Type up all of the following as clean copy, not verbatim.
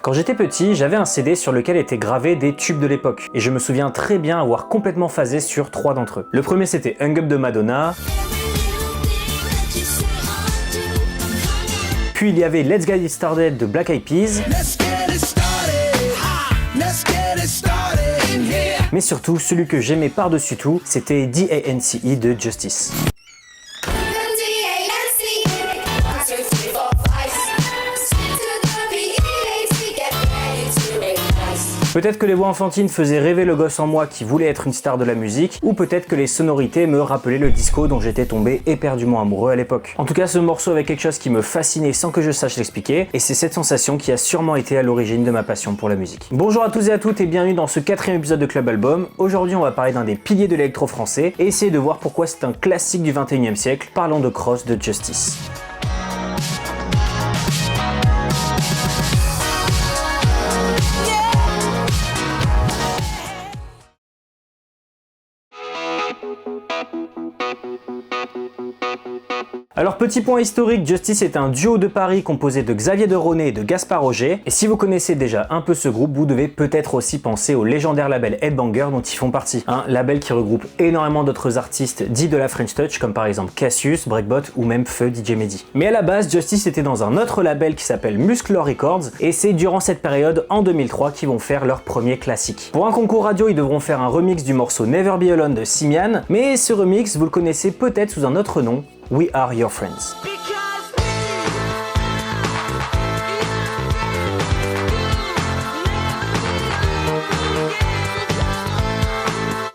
Quand j'étais petit, j'avais un CD sur lequel étaient gravés des tubes de l'époque, et je me souviens très bien avoir complètement phasé sur 3 d'entre eux. Le premier c'était Hung Up de Madonna, puis il y avait Let's Get It Started de Black Eyed Peas, mais surtout celui que j'aimais par-dessus tout, c'était D.A.N.C.E de Justice. Peut-être que les voix enfantines faisaient rêver le gosse en moi qui voulait être une star de la musique, ou peut-être que les sonorités me rappelaient le disco dont j'étais tombé éperdument amoureux à l'époque. En tout cas, ce morceau avait quelque chose qui me fascinait sans que je sache l'expliquer, et c'est cette sensation qui a sûrement été à l'origine de ma passion pour la musique. Bonjour à tous et à toutes et bienvenue dans ce 4e épisode de Club Album. Aujourd'hui, on va parler d'un des piliers de l'électro français et essayer de voir pourquoi c'est un classique du 21e siècle. Parlons de Cross de Justice. Alors petit point historique, Justice est un duo de Paris composé de Xavier Deroné et de Gaspard Roger, et si vous connaissez déjà un peu ce groupe, vous devez peut-être aussi penser au légendaire label Headbanger dont ils font partie, un label qui regroupe énormément d'autres artistes dits de la French Touch, comme par exemple Cassius, Breakbot ou même Feu DJ Mehdi. Mais à la base, Justice était dans un autre label qui s'appelle Musclor Records, et c'est durant cette période, en 2003, qu'ils vont faire leur premier classique. Pour un concours radio, ils devront faire un remix du morceau Never Be Alone de Simian, mais ce remix, vous le connaissez peut-être sous un autre nom, We Are Your Friends.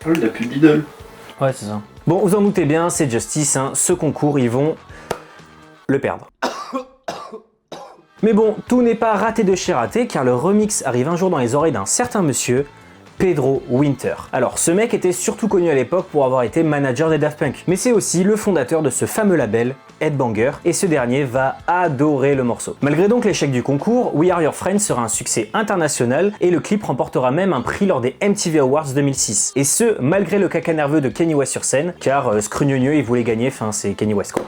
Oh, il a plus de bidole. Ouais, c'est ça. Bon, vous en doutez bien, c'est Justice, hein. Ce concours, ils vont le perdre. Mais bon, tout n'est pas raté de chez raté, car le remix arrive un jour dans les oreilles d'un certain monsieur, Pedro Winter. Alors ce mec était surtout connu à l'époque pour avoir été manager des Daft Punk, mais c'est aussi le fondateur de ce fameux label, Headbanger, et ce dernier va adorer le morceau. Malgré donc l'échec du concours, We Are Your Friends sera un succès international et le clip remportera même un prix lors des MTV Awards 2006. Et ce, malgré le caca nerveux de Kanye West sur scène, car scrugneux il voulait gagner, enfin c'est Kanye West quoi.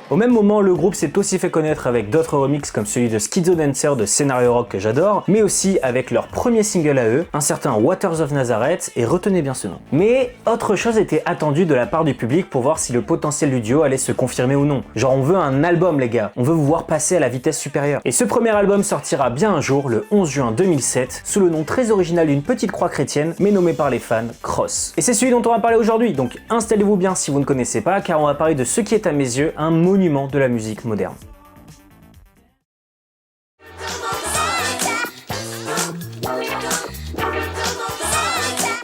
Au même moment, le groupe s'est aussi fait connaître avec d'autres remixes comme celui de Schizo Dancer de Scenario Rock que j'adore, mais aussi avec leur premier single à eux, un certain Waters of Nazareth, et retenez bien ce nom. Mais autre chose était attendue de la part du public pour voir si le potentiel du duo allait se confirmer ou non. Genre on veut un album les gars, on veut vous voir passer à la vitesse supérieure. Et ce premier album sortira bien un jour, le 11 juin 2007, sous le nom très original d'une petite croix chrétienne, mais nommée par les fans Cross. Et c'est celui dont on va parler aujourd'hui, donc installez-vous bien si vous ne connaissez pas, car on va parler de ce qui est à mes yeux un monument de la musique moderne.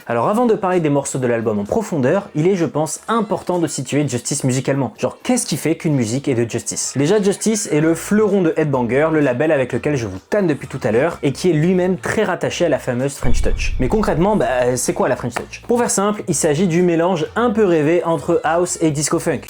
Alors avant de parler des morceaux de l'album en profondeur, il est je pense important de situer Justice musicalement. Genre qu'est-ce qui fait qu'une musique est de Justice? Déjà Justice est le fleuron de Headbanger, le label avec lequel je vous tanne depuis tout à l'heure et qui est lui-même très rattaché à la fameuse French Touch. Mais concrètement, c'est quoi la French Touch? Pour faire simple, il s'agit du mélange un peu rêvé entre house et disco funk.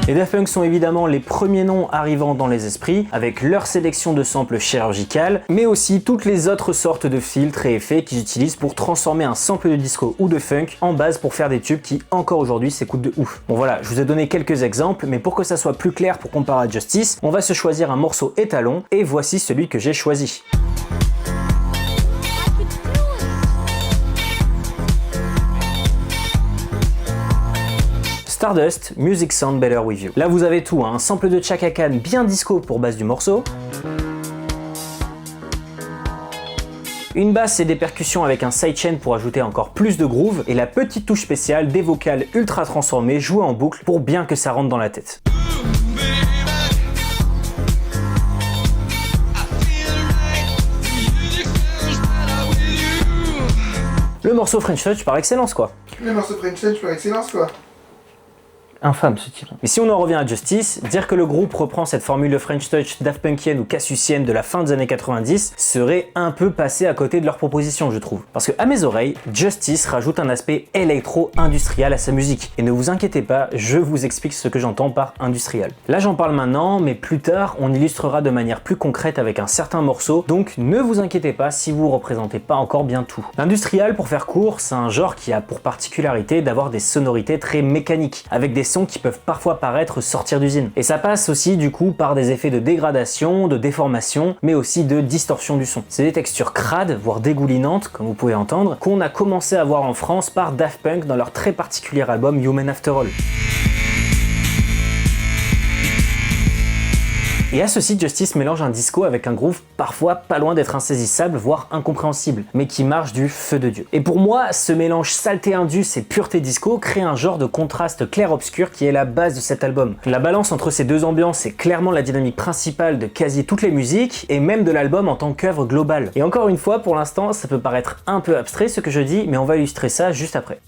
Les Daft Punk sont évidemment les premiers noms arrivant dans les esprits, avec leur sélection de samples chirurgicales, mais aussi toutes les autres sortes de filtres et effets qu'ils utilisent pour transformer un sample de disco ou de funk en base pour faire des tubes qui, encore aujourd'hui, s'écoutent de ouf. Bon voilà, je vous ai donné quelques exemples, mais pour que ça soit plus clair pour comparer à Justice, on va se choisir un morceau étalon, et voici celui que j'ai choisi. Stardust, Music Sound Better With You. Là vous avez tout, hein, un sample de Chaka Khan bien disco pour base du morceau, une basse et des percussions avec un sidechain pour ajouter encore plus de groove, et la petite touche spéciale des vocales ultra transformées jouées en boucle pour bien que ça rentre dans la tête. Le morceau French Touch par excellence quoi. Le morceau French Touch par excellence quoi. Infâme ce type. Mais si on en revient à Justice, dire que le groupe reprend cette formule de French Touch Daft Punkienne ou Cassiusienne de la fin des années 90 serait un peu passé à côté de leur proposition, je trouve. Parce que à mes oreilles, Justice rajoute un aspect électro-industriel à sa musique. Et ne vous inquiétez pas, je vous explique ce que j'entends par industriel. Là j'en parle maintenant, mais plus tard on illustrera de manière plus concrète avec un certain morceau, donc ne vous inquiétez pas si vous représentez pas encore bien tout. L'industriel, pour faire court, c'est un genre qui a pour particularité d'avoir des sonorités très mécaniques, avec des sons qui peuvent parfois paraître sortir d'usine. Et ça passe aussi du coup par des effets de dégradation, de déformation, mais aussi de distorsion du son. C'est des textures crades, voire dégoulinantes, comme vous pouvez entendre, qu'on a commencé à voir en France par Daft Punk dans leur très particulier album Human After All. Et à ceci, Justice mélange un disco avec un groove parfois pas loin d'être insaisissable, voire incompréhensible, mais qui marche du feu de Dieu. Et pour moi, ce mélange saleté indus et pureté disco crée un genre de contraste clair-obscur qui est la base de cet album. La balance entre ces deux ambiances est clairement la dynamique principale de quasi toutes les musiques, et même de l'album en tant qu'œuvre globale. Et encore une fois, pour l'instant, ça peut paraître un peu abstrait ce que je dis, mais on va illustrer ça juste après.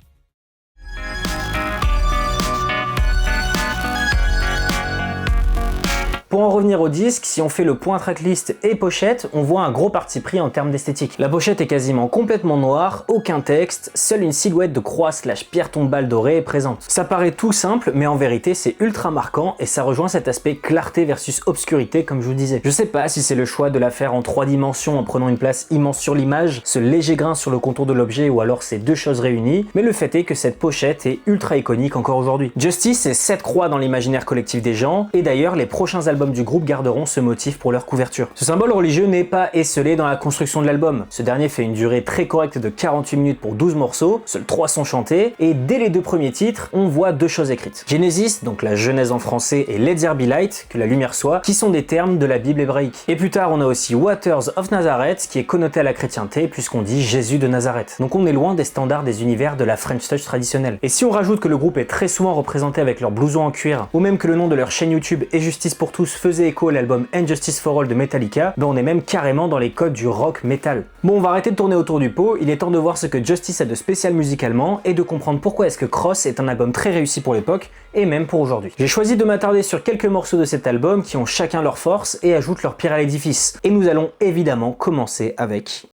Pour en revenir au disque, si on fait le point tracklist et pochette, on voit un gros parti pris en termes d'esthétique. La pochette est quasiment complètement noire, aucun texte, seule une silhouette de croix / pierre tombale dorée est présente. Ça paraît tout simple, mais en vérité c'est ultra marquant et ça rejoint cet aspect clarté versus obscurité comme je vous disais. Je sais pas si c'est le choix de la faire en 3 dimensions en prenant une place immense sur l'image, ce léger grain sur le contour de l'objet ou alors ces deux choses réunies, mais le fait est que cette pochette est ultra iconique encore aujourd'hui. Justice c'est 7 croix dans l'imaginaire collectif des gens, et d'ailleurs les prochains albums du groupe garderont ce motif pour leur couverture. Ce symbole religieux n'est pas esselé dans la construction de l'album. Ce dernier fait une durée très correcte de 48 minutes pour 12 morceaux, seuls 3 sont chantés, et dès les 2 premiers titres, on voit 2 choses écrites. Genesis, donc la Genèse en français, et Let There Be Light, que la lumière soit, qui sont des termes de la Bible hébraïque. Et plus tard, on a aussi Waters of Nazareth, qui est connoté à la chrétienté, puisqu'on dit Jésus de Nazareth. Donc on est loin des standards des univers de la French Touch traditionnelle. Et si on rajoute que le groupe est très souvent représenté avec leur blouson en cuir, ou même que le nom de leur chaîne YouTube Et Justice pour tous faisait écho à l'album And Justice for All de Metallica, ben on est même carrément dans les codes du rock metal. Bon, on va arrêter de tourner autour du pot, il est temps de voir ce que Justice a de spécial musicalement et de comprendre pourquoi est-ce que Cross est un album très réussi pour l'époque et même pour aujourd'hui. J'ai choisi de m'attarder sur quelques morceaux de cet album qui ont chacun leur force et ajoutent leur pierre à l'édifice. Et nous allons évidemment commencer avec...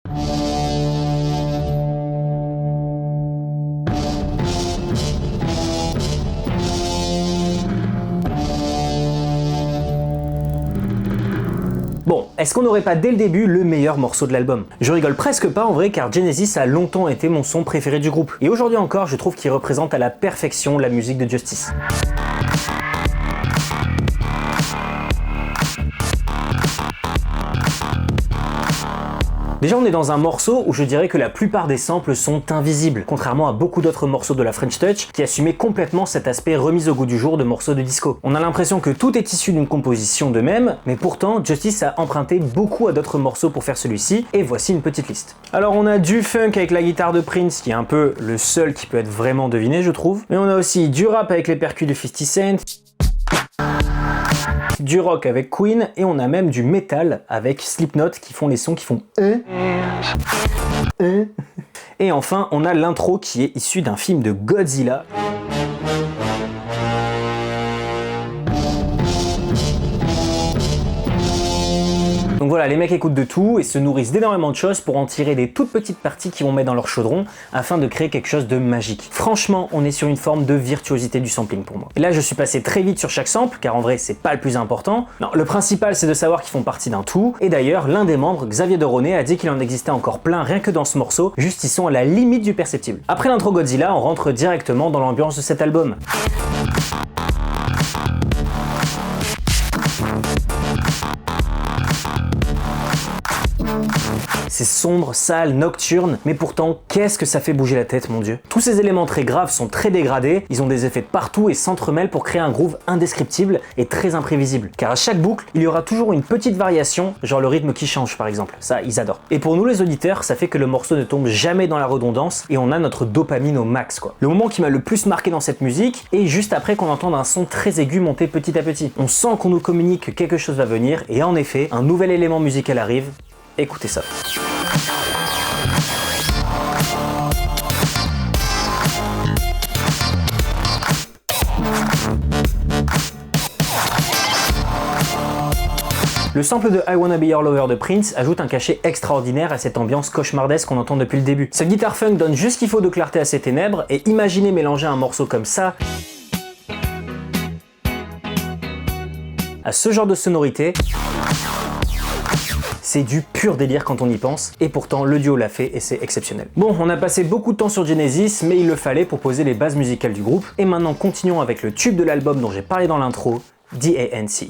Bon, est-ce qu'on n'aurait pas dès le début le meilleur morceau de l'album? Je rigole presque pas en vrai car Genesis a longtemps été mon son préféré du groupe. Et aujourd'hui encore, je trouve qu'il représente à la perfection la musique de Justice. Déjà on est dans un morceau où je dirais que la plupart des samples sont invisibles, contrairement à beaucoup d'autres morceaux de la French Touch qui assumaient complètement cet aspect remis au goût du jour de morceaux de disco. On a l'impression que tout est issu d'une composition d'eux-mêmes, mais pourtant Justice a emprunté beaucoup à d'autres morceaux pour faire celui-ci, et voici une petite liste. Alors on a du funk avec la guitare de Prince, qui est un peu le seul qui peut être vraiment deviné je trouve, mais on a aussi du rap avec les percus de 50 Cent, du rock avec Queen, et on a même du metal avec Slipknot qui font les sons qui font Et enfin, on a l'intro qui est issue d'un film de Godzilla. Donc voilà, les mecs écoutent de tout et se nourrissent d'énormément de choses pour en tirer des toutes petites parties qu'ils vont mettre dans leur chaudron afin de créer quelque chose de magique. Franchement, on est sur une forme de virtuosité du sampling pour moi. Et là, je suis passé très vite sur chaque sample, car en vrai, c'est pas le plus important. Non, le principal, c'est de savoir qu'ils font partie d'un tout. Et d'ailleurs, l'un des membres, Xavier de Roné, a dit qu'il en existait encore plein rien que dans ce morceau, juste ils sont à la limite du perceptible. Après l'intro Godzilla, on rentre directement dans l'ambiance de cet album. C'est sombre, sale, nocturne, mais pourtant, qu'est-ce que ça fait bouger la tête, mon dieu. Tous ces éléments très graves sont très dégradés, ils ont des effets de partout et s'entremêlent pour créer un groove indescriptible et très imprévisible. Car à chaque boucle, il y aura toujours une petite variation, genre le rythme qui change par exemple. Ça, ils adorent. Et pour nous les auditeurs, ça fait que le morceau ne tombe jamais dans la redondance et on a notre dopamine au max, quoi. Le moment qui m'a le plus marqué dans cette musique est juste après qu'on entende un son très aigu monter petit à petit. On sent qu'on nous communique que quelque chose va venir et en effet, un nouvel élément musical arrive. Écoutez ça. Le sample de I Wanna Be Your Lover de Prince ajoute un cachet extraordinaire à cette ambiance cauchemardesque qu'on entend depuis le début. Cette guitare funk donne juste ce qu'il faut de clarté à ces ténèbres, et imaginez mélanger un morceau comme ça à ce genre de sonorité. C'est du pur délire quand on y pense, et pourtant le duo l'a fait et c'est exceptionnel. Bon, on a passé beaucoup de temps sur Genesis, mais il le fallait pour poser les bases musicales du groupe, et maintenant continuons avec le tube de l'album dont j'ai parlé dans l'intro, DANCE.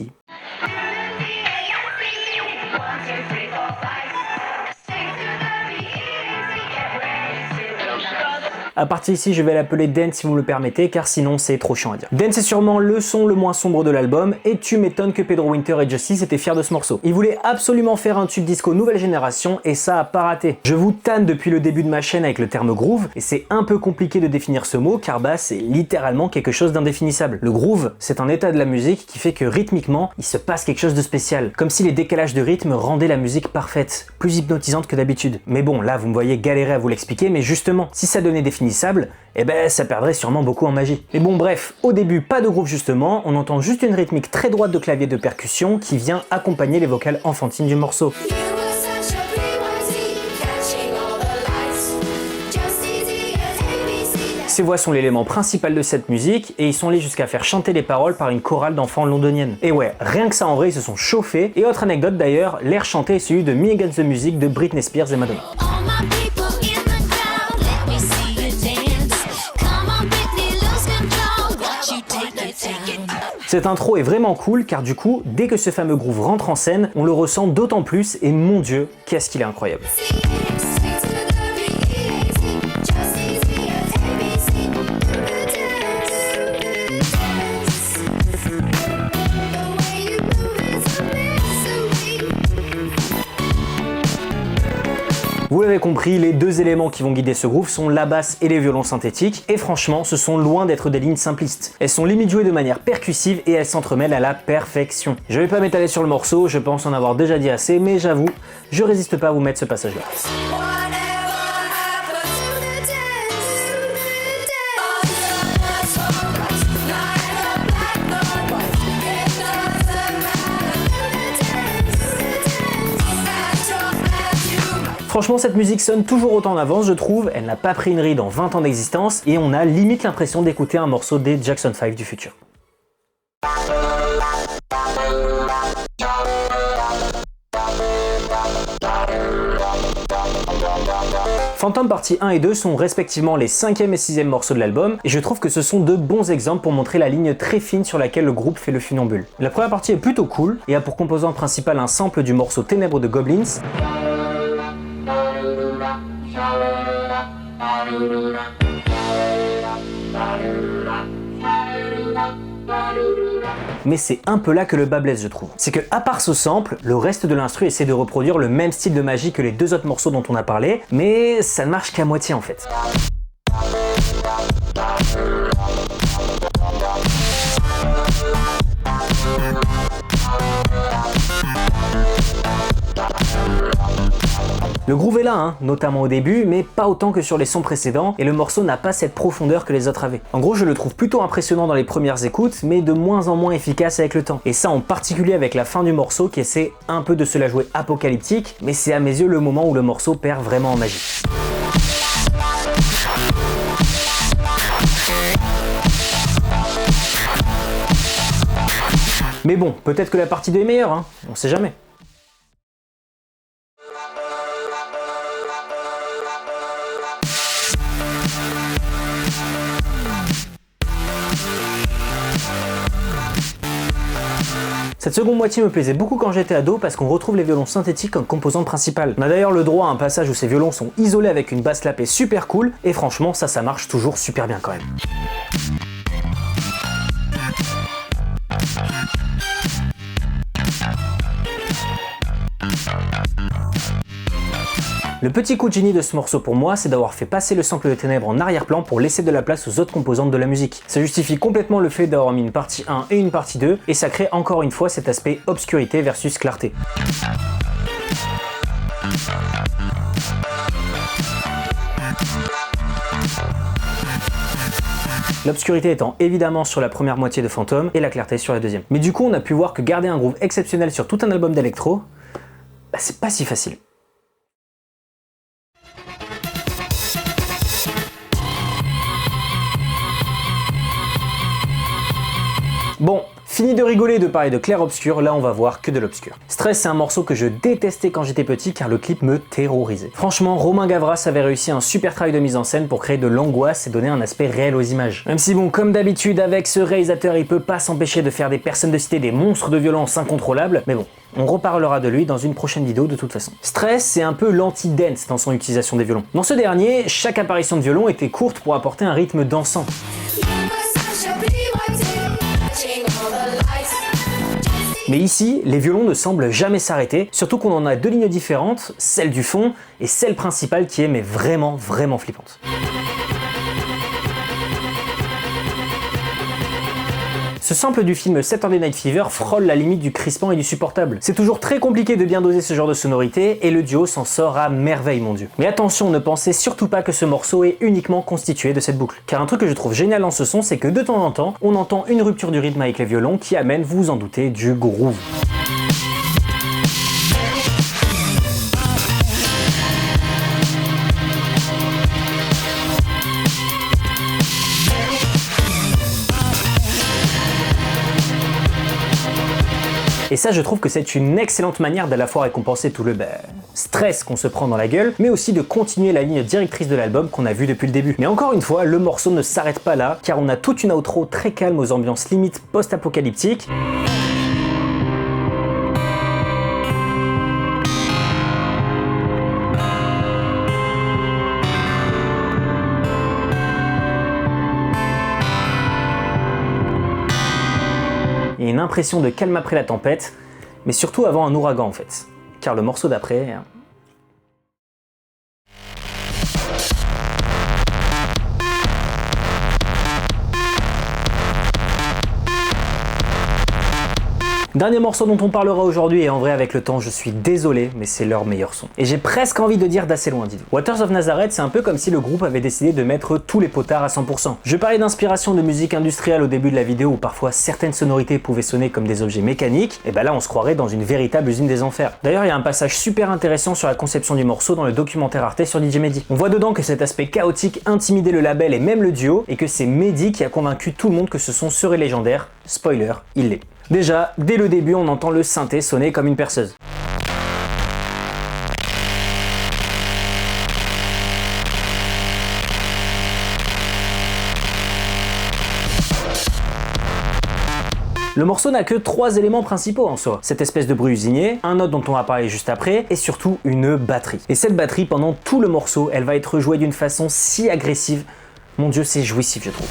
À partir d'ici, je vais l'appeler Dance si vous me le permettez, car sinon c'est trop chiant à dire. Dance est sûrement le son le moins sombre de l'album, et tu m'étonnes que Pedro Winter et Justice étaient fiers de ce morceau. Ils voulaient absolument faire un tube disco nouvelle génération, et ça a pas raté. Je vous tanne depuis le début de ma chaîne avec le terme groove, et c'est un peu compliqué de définir ce mot, car bah c'est littéralement quelque chose d'indéfinissable. Le groove, c'est un état de la musique qui fait que rythmiquement, il se passe quelque chose de spécial, comme si les décalages de rythme rendaient la musique parfaite, plus hypnotisante que d'habitude. Mais bon, là vous me voyez galérer à vous l'expliquer, mais justement, si ça donnait définissable, eh ben ça perdrait sûrement beaucoup en magie. Mais bon bref, au début pas de groove justement, on entend juste une rythmique très droite de clavier de percussion qui vient accompagner les vocales enfantines du morceau. Ces voix sont l'élément principal de cette musique et ils sont allés jusqu'à faire chanter les paroles par une chorale d'enfants londonienne. Et ouais, rien que ça en vrai, ils se sont chauffés. Et autre anecdote d'ailleurs, l'air chanté est celui de Me Against the Music de Britney Spears et Madonna. Cette intro est vraiment cool car du coup, dès que ce fameux groove rentre en scène, on le ressent d'autant plus et mon dieu, qu'est-ce qu'il est incroyable. Vous l'avez compris, les deux éléments qui vont guider ce groove sont la basse et les violons synthétiques, et franchement, ce sont loin d'être des lignes simplistes. Elles sont limite jouées de manière percussive et elles s'entremêlent à la perfection. Je vais pas m'étaler sur le morceau, je pense en avoir déjà dit assez, mais j'avoue, je résiste pas à vous mettre ce passage-là. Franchement, cette musique sonne toujours autant en avance, je trouve. Elle n'a pas pris une ride en 20 ans d'existence et on a limite l'impression d'écouter un morceau des Jackson 5 du futur. Phantom Partie 1 et 2 sont respectivement les 5e et 6e morceaux de l'album, et je trouve que ce sont de bons exemples pour montrer la ligne très fine sur laquelle le groupe fait le funambule. La première partie est plutôt cool, et a pour composant principal un sample du morceau Ténèbres de Goblins, mais c'est un peu là que le bas blesse je trouve. C'est que à part ce sample, le reste de l'instru essaie de reproduire le même style de magie que les deux autres morceaux dont on a parlé, mais ça ne marche qu'à moitié en fait. Le groove est là, hein, notamment au début, mais pas autant que sur les sons précédents, et le morceau n'a pas cette profondeur que les autres avaient. En gros, je le trouve plutôt impressionnant dans les premières écoutes, mais de moins en moins efficace avec le temps. Et ça en particulier avec la fin du morceau qui essaie un peu de se la jouer apocalyptique, mais c'est à mes yeux le moment où le morceau perd vraiment en magie. Mais bon, peut-être que la partie 2 est meilleure, hein, on sait jamais. Cette seconde moitié me plaisait beaucoup quand j'étais ado parce qu'on retrouve les violons synthétiques comme composante principale. On a d'ailleurs le droit à un passage où ces violons sont isolés avec une basse lapée super cool, et franchement ça marche toujours super bien quand même. Le petit coup de génie de ce morceau pour moi, c'est d'avoir fait passer le sample de Ténèbres en arrière-plan pour laisser de la place aux autres composantes de la musique. Ça justifie complètement le fait d'avoir mis une partie 1 et une partie 2, et ça crée encore une fois cet aspect obscurité versus clarté. L'obscurité étant évidemment sur la première moitié de Phantom et la clarté sur la deuxième. Mais du coup, on a pu voir que garder un groove exceptionnel sur tout un album d'électro, bah, c'est pas si facile. Bon, fini de rigoler et de parler de clair-obscur, là on va voir que de l'obscur. Stress, c'est un morceau que je détestais quand j'étais petit car le clip me terrorisait. Franchement, Romain Gavras avait réussi un super travail de mise en scène pour créer de l'angoisse et donner un aspect réel aux images. Même si bon, comme d'habitude avec ce réalisateur, il peut pas s'empêcher de faire des personnes de cité des monstres de violence incontrôlables, mais bon, on reparlera de lui dans une prochaine vidéo de toute façon. Stress, c'est un peu l'anti-dance dans son utilisation des violons. Dans ce dernier, chaque apparition de violon était courte pour apporter un rythme dansant. Mais ici, les violons ne semblent jamais s'arrêter, surtout qu'on en a deux lignes différentes, celle du fond et celle principale qui est mais vraiment flippante. Ce sample du film Saturday Night Fever frôle la limite du crispant et du supportable. C'est toujours très compliqué de bien doser ce genre de sonorité et le duo s'en sort à merveille, mon dieu. Mais attention, ne pensez surtout pas que ce morceau est uniquement constitué de cette boucle. Car un truc que je trouve génial dans ce son, c'est que de temps en temps, on entend une rupture du rythme avec les violons qui amène, vous vous en doutez, du groove. Et ça, je trouve que c'est une excellente manière d'à la fois récompenser tout le stress qu'on se prend dans la gueule, mais aussi de continuer la ligne directrice de l'album qu'on a vu depuis le début. Mais encore une fois, le morceau ne s'arrête pas là, car on a toute une outro très calme aux ambiances limite post-apocalyptiques. Et une impression de calme après la tempête, mais surtout avant un ouragan en fait. Car le morceau d'après... Dernier morceau dont on parlera aujourd'hui, et en vrai avec le temps je suis désolé, mais c'est leur meilleur son. Et j'ai presque envie de dire d'assez loin, dites-vous. Waters of Nazareth, c'est un peu comme si le groupe avait décidé de mettre tous les potards à 100%. Je parlais d'inspiration de musique industrielle au début de la vidéo où parfois certaines sonorités pouvaient sonner comme des objets mécaniques, et bah là on se croirait dans une véritable usine des enfers. D'ailleurs il y a un passage super intéressant sur la conception du morceau dans le documentaire Arte sur DJ Mehdi. On voit dedans que cet aspect chaotique intimidait le label et même le duo, et que c'est Mehdi qui a convaincu tout le monde que ce son serait légendaire. Spoiler, il l'est. Déjà, dès le début, on entend le synthé sonner comme une perceuse. Le morceau n'a que 3 éléments principaux en soi. Cette espèce de bruit usinier, un note dont on va parler juste après, et surtout une batterie. Et cette batterie, pendant tout le morceau, elle va être jouée d'une façon si agressive. Mon dieu, c'est jouissif, je trouve.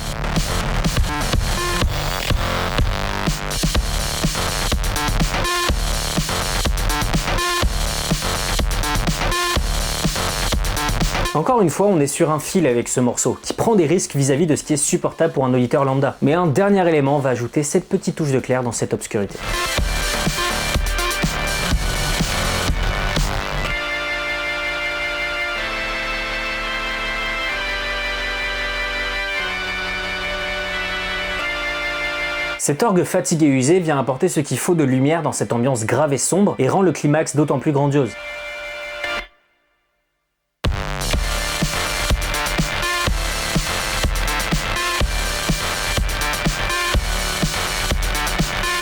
Encore une fois, on est sur un fil avec ce morceau, qui prend des risques vis-à-vis de ce qui est supportable pour un auditeur lambda. Mais un dernier élément va ajouter cette petite touche de clair dans cette obscurité. Cet orgue fatigué et usé vient apporter ce qu'il faut de lumière dans cette ambiance grave et sombre et rend le climax d'autant plus grandiose.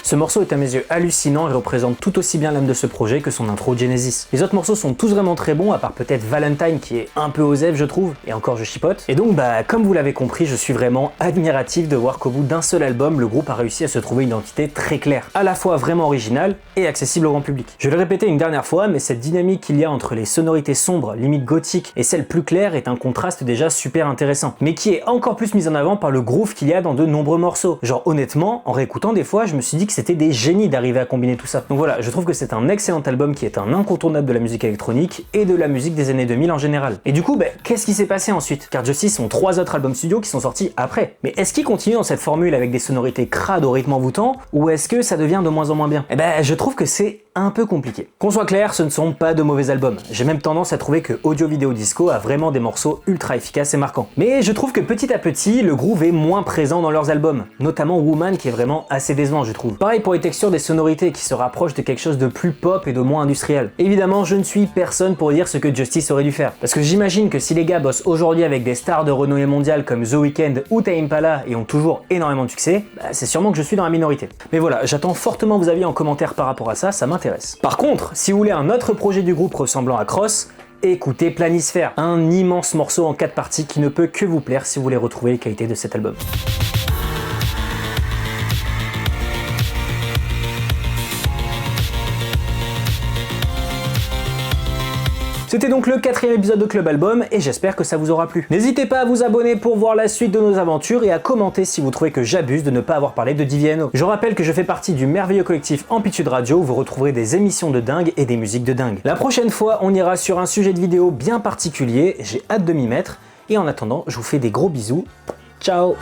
Ce morceau est à mes yeux hallucinant et représente tout aussi bien l'âme de ce projet que son intro Genesis. Les autres morceaux sont tous vraiment très bons, à part peut-être Valentine qui est un peu osef je trouve, et encore je chipote. Et donc comme vous l'avez compris, je suis vraiment admiratif de voir qu'au bout d'un seul album, le groupe a réussi à se trouver une identité très claire, à la fois vraiment originale et accessible au grand public. Je vais le répéter une dernière fois, mais cette dynamique qu'il y a entre les sonorités sombres, limite gothiques, et celles plus claires est un contraste déjà super intéressant, mais qui est encore plus mis en avant par le groove qu'il y a dans de nombreux morceaux. Genre honnêtement, en réécoutant des fois, je me suis dit que c'était des génies d'arriver à combiner tout ça. Donc voilà, je trouve que c'est un excellent album qui est un incontournable de la musique électronique et de la musique des années 2000 en général. Et du coup, qu'est-ce qui s'est passé ensuite? Car Justice ont 3 autres albums studio qui sont sortis après. Mais est-ce qu'ils continuent dans cette formule avec des sonorités crades au rythme envoûtant, ou est-ce que ça devient de moins en moins bien? Je trouve que c'est un peu compliqué. Qu'on soit clair, ce ne sont pas de mauvais albums. J'ai même tendance à trouver que Audio Video Disco a vraiment des morceaux ultra efficaces et marquants. Mais je trouve que petit à petit, le groove est moins présent dans leurs albums, notamment Woman qui est vraiment assez décevant je trouve. Pareil pour les textures des sonorités qui se rapprochent de quelque chose de plus pop et de moins industriel. Évidemment, je ne suis personne pour dire ce que Justice aurait dû faire. Parce que j'imagine que si les gars bossent aujourd'hui avec des stars de renommée mondiale comme The Weeknd ou Tame Impala et ont toujours énormément de succès, c'est sûrement que je suis dans la minorité. Mais voilà, j'attends fortement vos avis en commentaire par rapport à ça, ça m'intéresse. Par contre, si vous voulez un autre projet du groupe ressemblant à Cross, écoutez Planisphère, un immense morceau en 4 parties qui ne peut que vous plaire si vous voulez retrouver les qualités de cet album. C'était donc le 4e épisode de Club Album et j'espère que ça vous aura plu. N'hésitez pas à vous abonner pour voir la suite de nos aventures et à commenter si vous trouvez que j'abuse de ne pas avoir parlé de Diviano. Je rappelle que je fais partie du merveilleux collectif Amplitude Radio où vous retrouverez des émissions de dingue et des musiques de dingue. La prochaine fois, on ira sur un sujet de vidéo bien particulier, j'ai hâte de m'y mettre et en attendant, je vous fais des gros bisous. Ciao!